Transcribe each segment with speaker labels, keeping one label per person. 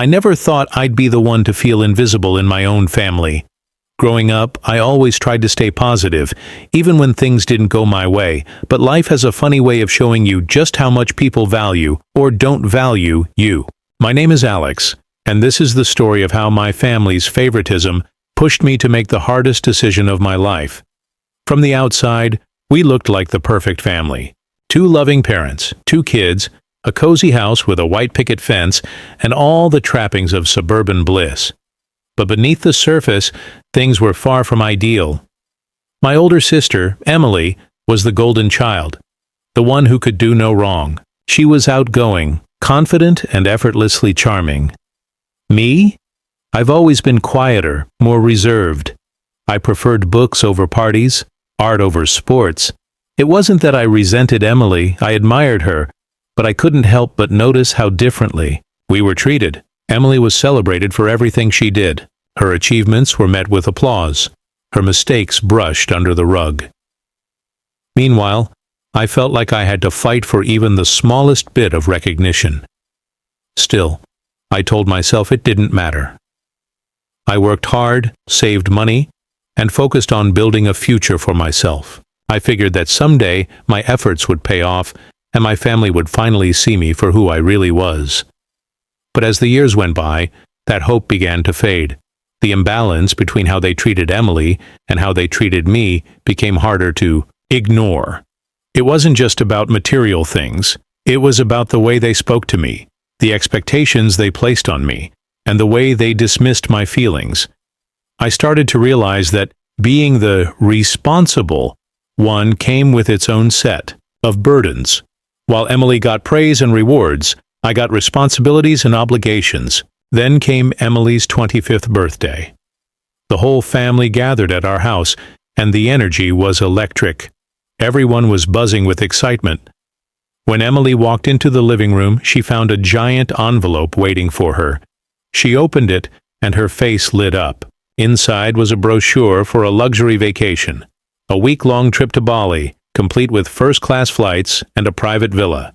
Speaker 1: I never thought I'd be the one to feel invisible in my own family. Growing up, I always tried to stay positive, even when things didn't go my way, but life has a funny way of showing you just how much people value, or don't value, you. My name is Alex, and this is the story of how my family's favoritism pushed me to make the hardest decision of my life. From the outside, we looked like the perfect family. 2 loving parents, 2 kids, a cozy house with a white picket fence, and all the trappings of suburban bliss. But beneath the surface, things were far from ideal. My older sister, Emily, was the golden child, the one who could do no wrong. She was outgoing, confident, and effortlessly charming. Me? I've always been quieter, more reserved. I preferred books over parties, art over sports. It wasn't that I resented Emily, I admired her, but I couldn't help but notice how differently we were treated. Emily was celebrated for everything she did. Her achievements were met with applause, her mistakes brushed under the rug. Meanwhile, I felt like I had to fight for even the smallest bit of recognition. Still, I told myself it didn't matter. I worked hard, saved money, and focused on building a future for myself. I figured that someday my efforts would pay off and my family would finally see me for who I really was. But as the years went by, that hope began to fade. The imbalance between how they treated Emily and how they treated me became harder to ignore. It wasn't just about material things. It was about the way they spoke to me, the expectations they placed on me, and the way they dismissed my feelings. I started to realize that being the responsible one came with its own set of burdens. While Emily got praise and rewards, I got responsibilities and obligations. Then came Emily's 25th birthday. The whole family gathered at our house, and the energy was electric. Everyone was buzzing with excitement. When Emily walked into the living room, she found a giant envelope waiting for her. She opened it, and her face lit up. Inside was a brochure for a luxury vacation, a week-long trip to Bali, complete with first-class flights and a private villa.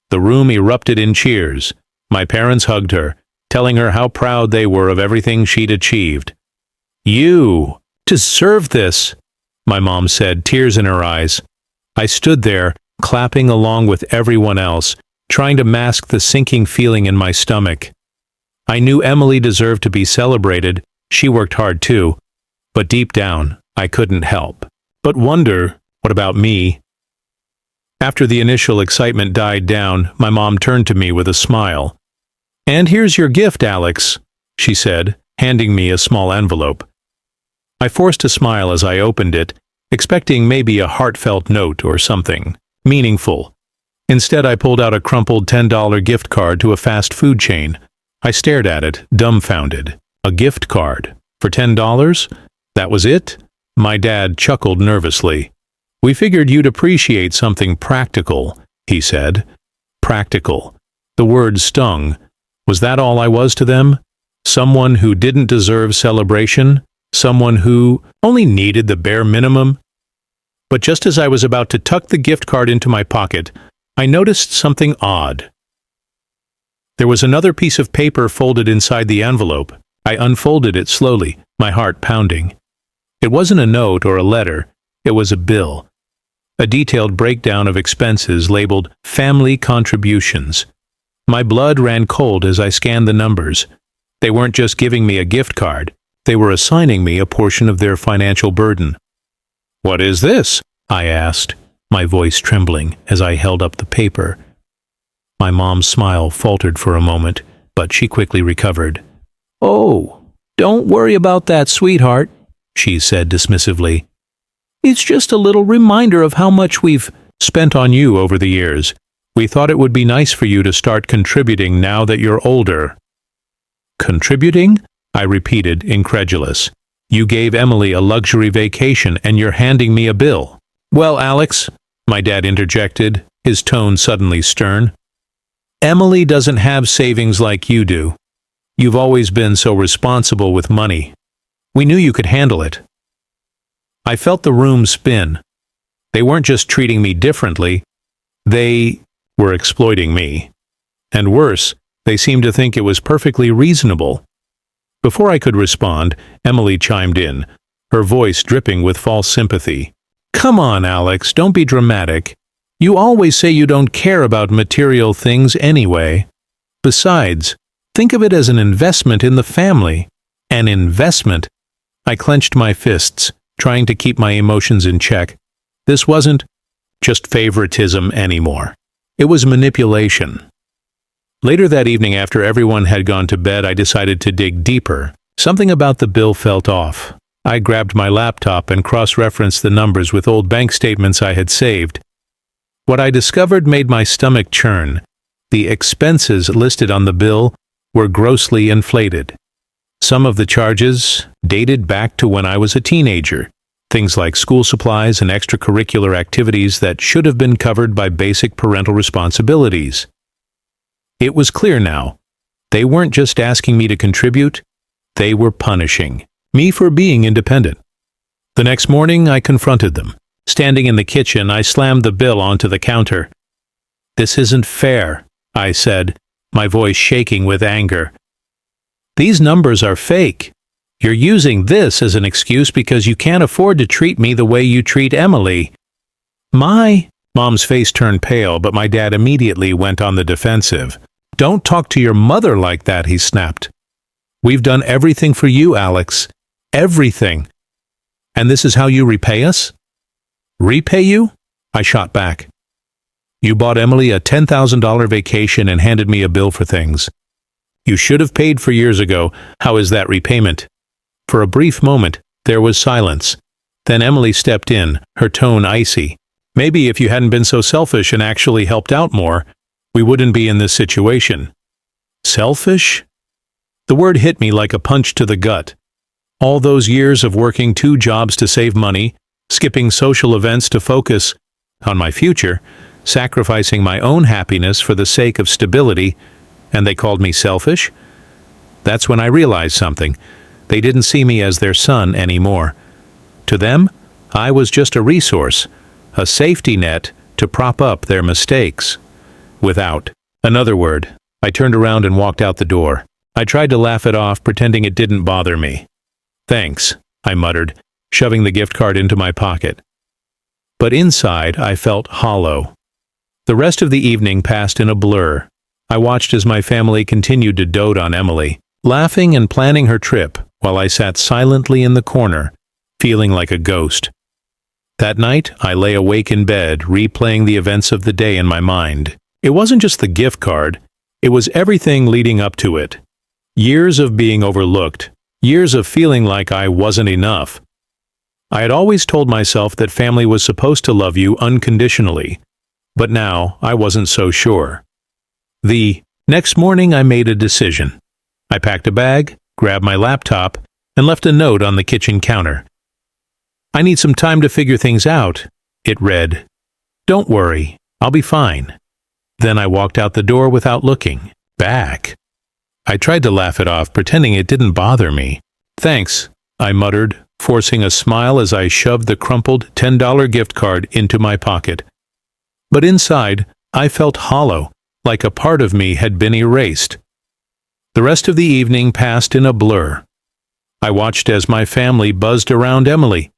Speaker 1: The room erupted in cheers. My parents hugged her, telling her how proud they were of everything she'd achieved. "You deserve this," my mom said, tears in her eyes. I stood there, clapping along with everyone else, trying to mask the sinking feeling in my stomach. I knew Emily deserved to be celebrated. She worked hard too, but deep down, I couldn't help but wonder, what about me? After the initial excitement died down, my mom turned to me with a smile. "And here's your gift, Alex," she said, handing me a small envelope. I forced a smile as I opened it, expecting maybe a heartfelt note or something meaningful. Instead, I pulled out a crumpled $10 gift card to a fast food chain. I stared at it, dumbfounded. A gift card? For $10? That was it? My dad chuckled nervously. "We figured you'd appreciate something practical," he said. Practical. The word stung. Was that all I was to them? Someone who didn't deserve celebration? Someone who only needed the bare minimum? But just as I was about to tuck the gift card into my pocket, I noticed something odd. There was another piece of paper folded inside the envelope. I unfolded it slowly, my heart pounding. It wasn't a note or a letter. It was a bill. A detailed breakdown of expenses labeled family contributions. My blood ran cold as I scanned the numbers. They weren't just giving me a gift card. They were assigning me a portion of their financial burden. "What is this?" I asked, my voice trembling as I held up the paper. My mom's smile faltered for a moment, but she quickly recovered. "Oh, don't worry about that, sweetheart," she said dismissively. "It's just a little reminder of how much we've spent on you over the years. We thought it would be nice for you to start contributing now that you're older." "Contributing?" I repeated, incredulous. "You gave Emily a luxury vacation and you're handing me a bill." "Well, Alex," my dad interjected, his tone suddenly stern, "Emily doesn't have savings like you do. You've always been so responsible with money. We knew you could handle it." I felt the room spin. They weren't just treating me differently. They were exploiting me. And worse, They seemed to think it was perfectly reasonable. Before I could respond, Emily chimed in, her voice dripping with false sympathy. "Come on, Alex, don't be dramatic. You always say you don't care about material things anyway. Besides, think of it as an investment in the family." An investment? I clenched my fists, trying to keep my emotions in check. This wasn't just favoritism anymore. It was manipulation. Later that evening, after everyone had gone to bed, I decided to dig deeper. Something about the bill felt off. I grabbed my laptop and cross-referenced the numbers with old bank statements I had saved. What I discovered made my stomach churn. The expenses listed on the bill were grossly inflated. Some of the charges dated back to when I was a teenager. Things like school supplies and extracurricular activities that should have been covered by basic parental responsibilities. It was clear now. They weren't just asking me to contribute, they were punishing me for being independent. The next morning, I confronted them. Standing in the kitchen, I slammed the bill onto the counter. "This isn't fair," I said, my voice shaking with anger. "These numbers are fake. You're using this as an excuse because you can't afford to treat me the way you treat Emily." Mom's face turned pale, but my dad immediately went on the defensive. "Don't talk to your mother like that," he snapped. "We've done everything for you, Alex. Everything. And this is how you repay us?" "Repay you?" I shot back. "You bought Emily a $10,000 vacation and handed me a bill for things you should have paid for years ago. How is that repayment?" For a brief moment, there was silence. Then Emily stepped in, her tone icy. "Maybe if you hadn't been so selfish and actually helped out more, we wouldn't be in this situation." Selfish? The word hit me like a punch to the gut. All those years of working 2 jobs to save money, skipping social events to focus on my future, sacrificing my own happiness for the sake of stability, and they called me selfish? That's when I realized something. They didn't see me as their son anymore. To them, I was just a resource, a safety net to prop up their mistakes. Without another word, I turned around and walked out the door. I tried to laugh it off, pretending it didn't bother me. "Thanks," I muttered, shoving the gift card into my pocket. But inside, I felt hollow. The rest of the evening passed in a blur. I watched as my family continued to dote on Emily, laughing and planning her trip, while I sat silently in the corner, feeling like a ghost. That night, I lay awake in bed, replaying the events of the day in my mind. It wasn't just the gift card, it was everything leading up to it. Years of being overlooked, years of feeling like I wasn't enough. I had always told myself that family was supposed to love you unconditionally, but now I wasn't so sure. The next morning, I made a decision. I packed a bag, grabbed my laptop, and left a note on the kitchen counter. "I need some time to figure things out," it read. "Don't worry, I'll be fine." Then I walked out the door without looking back. I tried to laugh it off, pretending it didn't bother me. "Thanks," I muttered, forcing a smile as I shoved the crumpled $10 gift card into my pocket. But inside, I felt hollow, like a part of me had been erased. The rest of the evening passed in a blur. I watched as my family buzzed around Emily,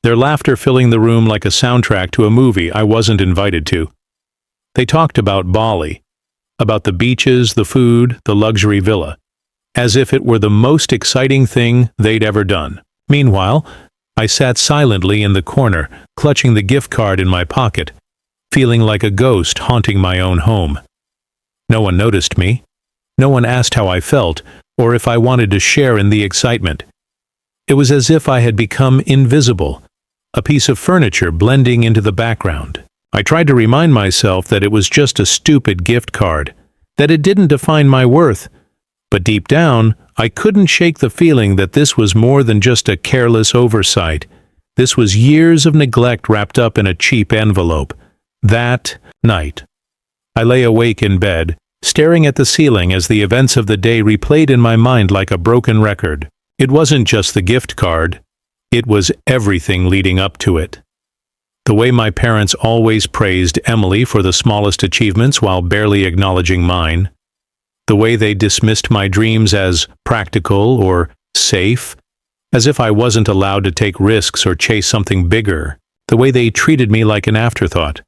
Speaker 1: their laughter filling the room like a soundtrack to a movie I wasn't invited to. They talked about Bali, about the beaches, the food, the luxury villa, as if it were the most exciting thing they'd ever done. Meanwhile, I sat silently in the corner, clutching the gift card in my pocket, feeling like a ghost haunting my own home. No one noticed me. No one asked how I felt, or if I wanted to share in the excitement. It was as if I had become invisible, a piece of furniture blending into the background. I tried to remind myself that it was just a stupid gift card, that it didn't define my worth, but deep down, I couldn't shake the feeling that this was more than just a careless oversight. This was years of neglect wrapped up in a cheap envelope. That night, I lay awake in bed, staring at the ceiling as the events of the day replayed in my mind like a broken record. It wasn't just the gift card, it was everything leading up to it. The way my parents always praised Emily for the smallest achievements while barely acknowledging mine. The way they dismissed my dreams as practical or safe, as if I wasn't allowed to take risks or chase something bigger. The way they treated me like an afterthought.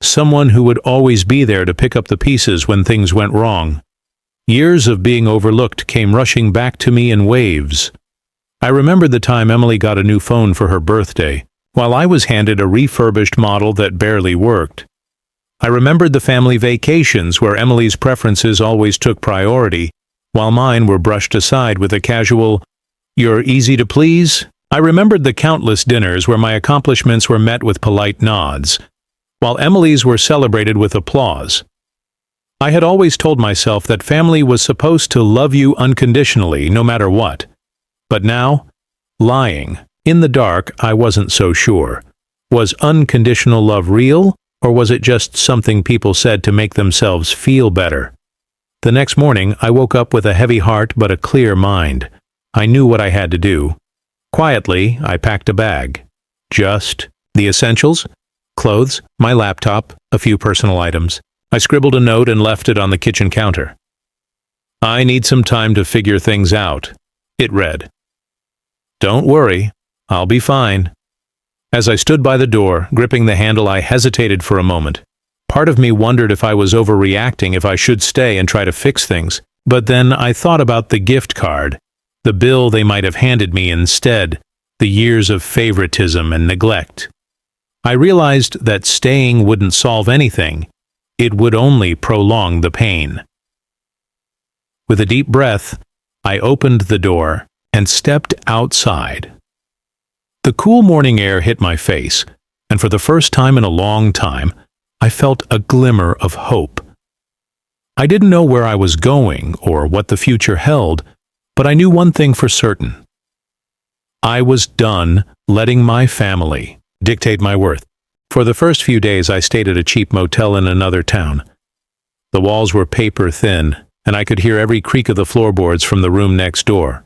Speaker 1: Someone who would always be there to pick up the pieces when things went wrong. Years of being overlooked came rushing back to me in waves. I remembered the time Emily got a new phone for her birthday, while I was handed a refurbished model that barely worked. I remembered the family vacations where Emily's preferences always took priority, while mine were brushed aside with a casual, "You're easy to please." I remembered the countless dinners where my accomplishments were met with polite nods, while Emily's were celebrated with applause. I had always told myself that family was supposed to love you unconditionally, no matter what. But now, lying. In the dark, I wasn't so sure. Was unconditional love real, or was it just something people said to make themselves feel better? The next morning, I woke up with a heavy heart but a clear mind. I knew what I had to do. Quietly, I packed a bag. Just the essentials: clothes, my laptop, a few personal items. I scribbled a note and left it on the kitchen counter. "I need some time to figure things out," it read. "Don't worry, I'll be fine." As I stood by the door, gripping the handle, I hesitated for a moment. Part of me wondered if I was overreacting, if I should stay and try to fix things. But then I thought about the gift card, the bill they might have handed me instead, the years of favoritism and neglect. I realized that staying wouldn't solve anything. It would only prolong the pain. With a deep breath, I opened the door and stepped outside. The cool morning air hit my face, and for the first time in a long time, I felt a glimmer of hope. I didn't know where I was going or what the future held, but I knew one thing for certain. I was done letting my family dictate my worth. For the first few days, I stayed at a cheap motel in another town. The walls were paper thin, and I could hear every creak of the floorboards from the room next door.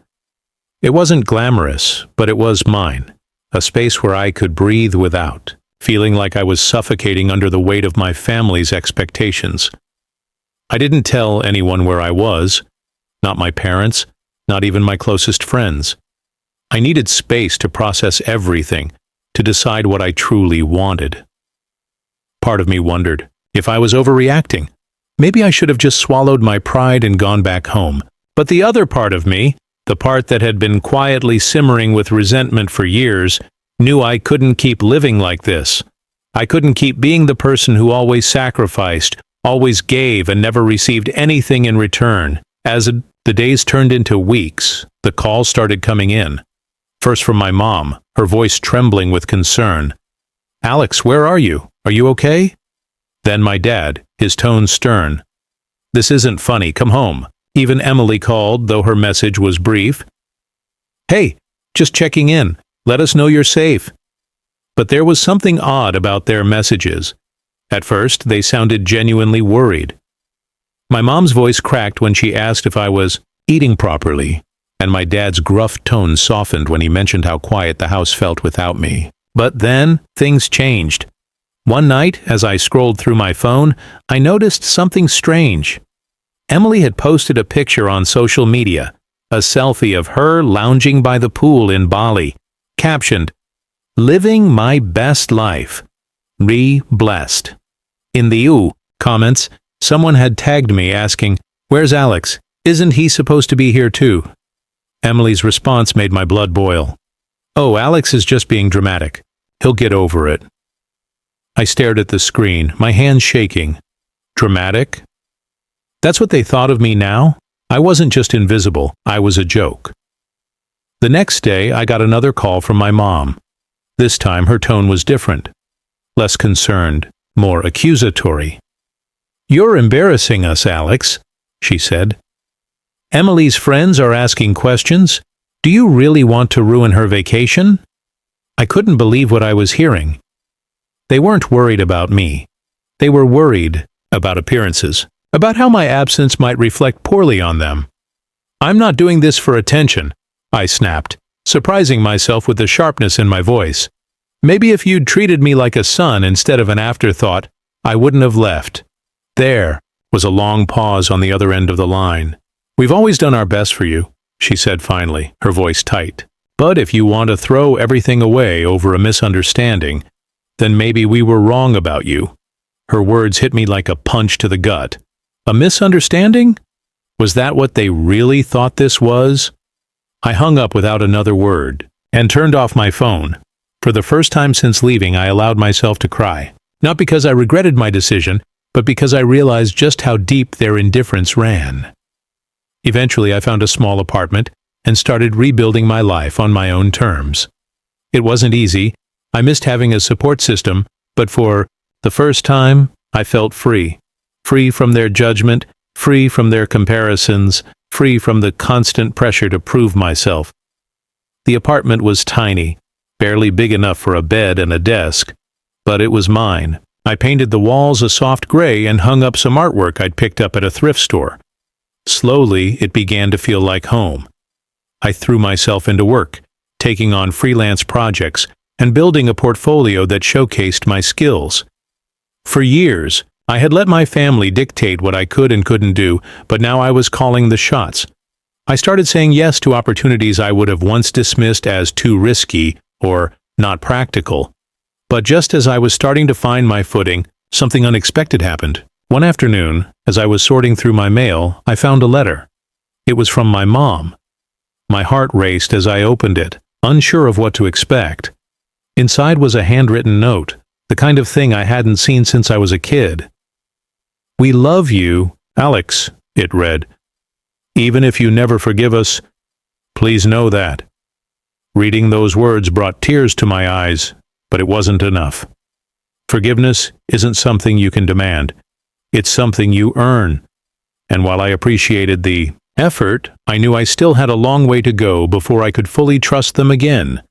Speaker 1: It wasn't glamorous, but it was mine, a space where I could breathe without, feeling like I was suffocating under the weight of my family's expectations. I didn't tell anyone where I was, not my parents, not even my closest friends. I needed space to process everything, to decide what I truly wanted. Part of me wondered if I was overreacting. Maybe I should have just swallowed my pride and gone back home. But the other part of me, the part that had been quietly simmering with resentment for years, knew I couldn't keep living like this. I couldn't keep being the person who always sacrificed, always gave, and never received anything in return. As the days turned into weeks, the calls started coming in. First from my mom, her voice trembling with concern. "Alex, where are you? Are you okay?" Then my dad, his tone stern. "This isn't funny, come home." Even Emily called, though her message was brief. "Hey, just checking in. Let us know you're safe." But there was something odd about their messages. At first, they sounded genuinely worried. My mom's voice cracked when she asked if I was eating properly, and my dad's gruff tone softened when he mentioned how quiet the house felt without me. But then, things changed. One night, as I scrolled through my phone, I noticed something strange. Emily had posted a picture on social media, a selfie of her lounging by the pool in Bali, captioned, "Living my best life. Blessed." In the comments, someone had tagged me asking, "Where's Alex? Isn't he supposed to be here too?" Emily's response made my blood boil. "Oh, Alex is just being dramatic. He'll get over it." I stared at the screen, my hands shaking. Dramatic? That's what they thought of me now? I wasn't just invisible, I was a joke. The next day, I got another call from my mom. This time, her tone was different. Less concerned, more accusatory. "You're embarrassing us, Alex," she said. "Emily's friends are asking questions. Do you really want to ruin her vacation?" I couldn't believe what I was hearing. They weren't worried about me. They were worried about appearances, about how my absence might reflect poorly on them. "I'm not doing this for attention," I snapped, surprising myself with the sharpness in my voice. "Maybe if you'd treated me like a son instead of an afterthought, I wouldn't have left." There, Was a long pause on the other end of the line. "We've always done our best for you," she said finally, her voice tight. "But if you want to throw everything away over a misunderstanding, then maybe we were wrong about you." Her words hit me like a punch to the gut. A misunderstanding? Was that what they really thought this was? I hung up without another word, and turned off my phone. For the first time since leaving, I allowed myself to cry. Not because I regretted my decision, but because I realized just how deep their indifference ran. Eventually, I found a small apartment and started rebuilding my life on my own terms. It wasn't easy. I missed having a support system, but for the first time, I felt free. Free from their judgment, free from their comparisons, free from the constant pressure to prove myself. The apartment was tiny, barely big enough for a bed and a desk, but it was mine. I painted the walls a soft gray and hung up some artwork I'd picked up at a thrift store. Slowly, it began to feel like home. I threw myself into work, taking on freelance projects and building a portfolio that showcased my skills. For years, I had let my family dictate what I could and couldn't do, but now I was calling the shots. I started saying yes to opportunities I would have once dismissed as too risky or not practical. But just as I was starting to find my footing, something unexpected happened. One afternoon, as I was sorting through my mail, I found a letter. It was from my mom. My heart raced as I opened it, unsure of what to expect. Inside was a handwritten note, the kind of thing I hadn't seen since I was a kid. "We love you, Alex," it read. "Even if you never forgive us, please know that." Reading those words brought tears to my eyes, but it wasn't enough. Forgiveness isn't something you can demand. It's something you earn. And while I appreciated the effort, I knew I still had a long way to go before I could fully trust them again.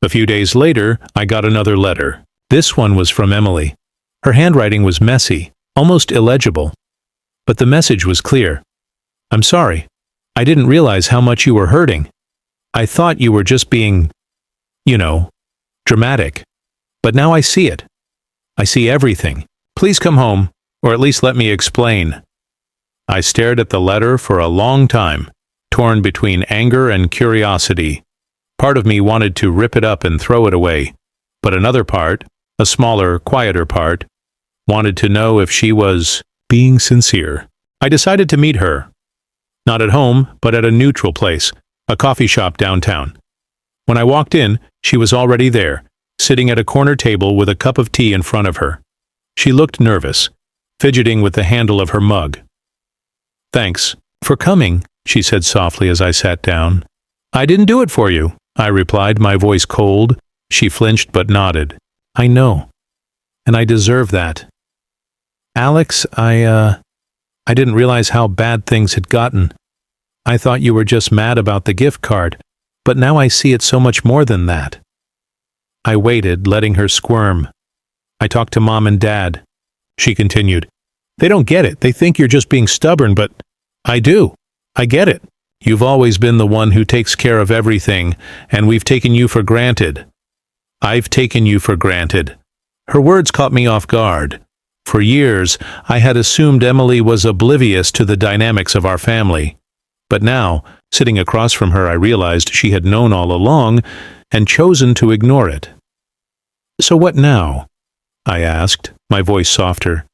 Speaker 1: A few days later, I got another letter. This one was from Emily. Her handwriting was messy, almost illegible. But the message was clear. "I'm sorry. I didn't realize how much you were hurting. I thought you were just being, dramatic. But now I see it. I see everything. Please come home, or at least let me explain." I stared at the letter for a long time, torn between anger and curiosity. Part of me wanted to rip it up and throw it away, but another part, a smaller, quieter part, wanted to know if she was being sincere. I decided to meet her. Not at home, but at a neutral place, a coffee shop downtown. When I walked in, she was already there, sitting at a corner table with a cup of tea in front of her. She looked nervous, fidgeting with the handle of her mug. "Thanks for coming," she said softly as I sat down. "I didn't do it for you," I replied, my voice cold. She flinched but nodded. "I know. And I deserve that. Alex, I didn't realize how bad things had gotten. I thought you were just mad about the gift card, but now I see it's so much more than that." I waited, letting her squirm. "I talked to Mom and Dad," she continued. "They don't get it. They think you're just being stubborn, but I do. I get it. You've always been the one who takes care of everything, and we've taken you for granted." "I've taken you for granted." Her words caught me off guard. For years, I had assumed Emily was oblivious to the dynamics of our family. But now, sitting across from her, I realized she had known all along and chosen to ignore it. "So what now?" I asked, my voice softer.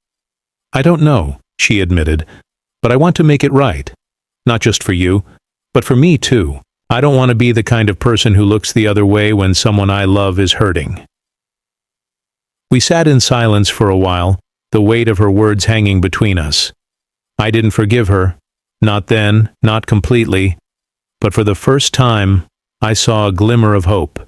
Speaker 1: "I don't know," she admitted, "but I want to make it right. Not just for you, but for me too. I don't want to be the kind of person who looks the other way when someone I love is hurting." We sat in silence for a while, the weight of her words hanging between us. I didn't forgive her. Not then, not completely. But for the first time, I saw a glimmer of hope.